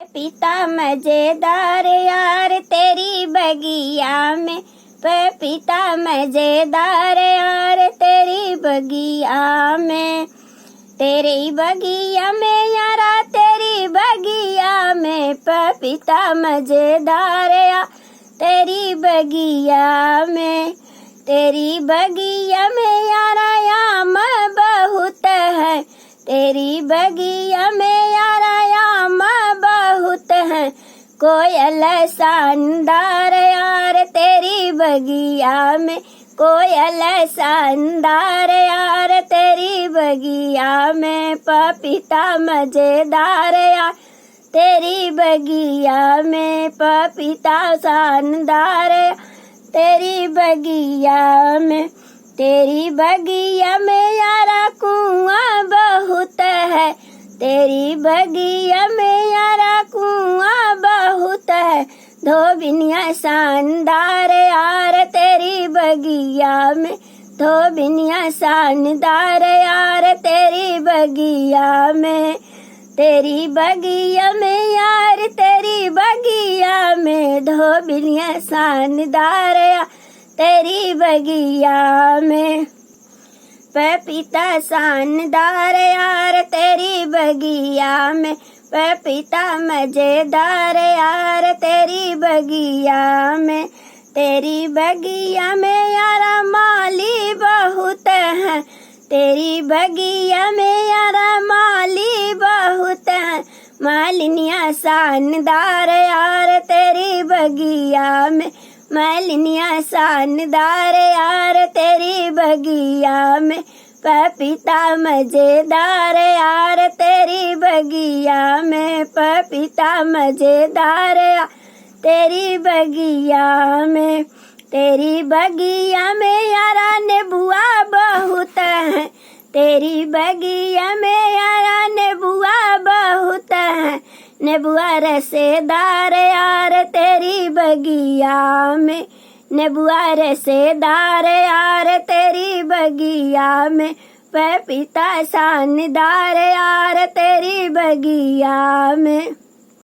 पपीता मजेदार यार तेरी बगिया में, पपीता मजेदार यार तेरी बगिया में, तेरी बगिया में यारा तेरी बगिया में, पपीता मजेदार यार तेरी बगिया में, तेरी बगिया में यारा आम बहुत है, तेरी बगिया में यारा आम बहुत है, कोयल शानदार यार तेरी बगिया में, कोयल शानदार यार तेरी बगिया में, पपीता मजेदार यार तेरी बगिया में, पपीता शानदार तेरी बगिया में, तेरी बगिया में यारा कुआं बहुत है, तेरी बगिया में यारा कुआं बहुत है, धोबिनिया शानदार यार तेरी बगिया में, धोबिनिया शानदार यार तेरी बगिया में, तेरी बगिया में यार तेरी बगिया में, धोबिनिया शानदार यार तेरी बगिया में, पपीता शानदार यार तेरी बगिया में, पपीता मजेदार यार तेरी बगिया में, तेरी बगिया में यारा माली बहुत है, तेरी बगिया में यारा माली बहुत है, मालिनिया शानदार यार तेरी बगिया में, मालिनिया शानदार यार तेरी बगिया में, पपीता मजेदार यार तेरी बगिया में, पपीता मजेदार यार तेरी बगिया में, तेरी बगिया में यारा नेबुआ बहुत है, तेरी बगिया में यारा नेबुआ बहुत है, नेबुआ रसेदार यार तेरी बगिया में, नेबुआ रसेदार यार तेरी बगिया में, पपीता शानदार यार तेरी बगिया में।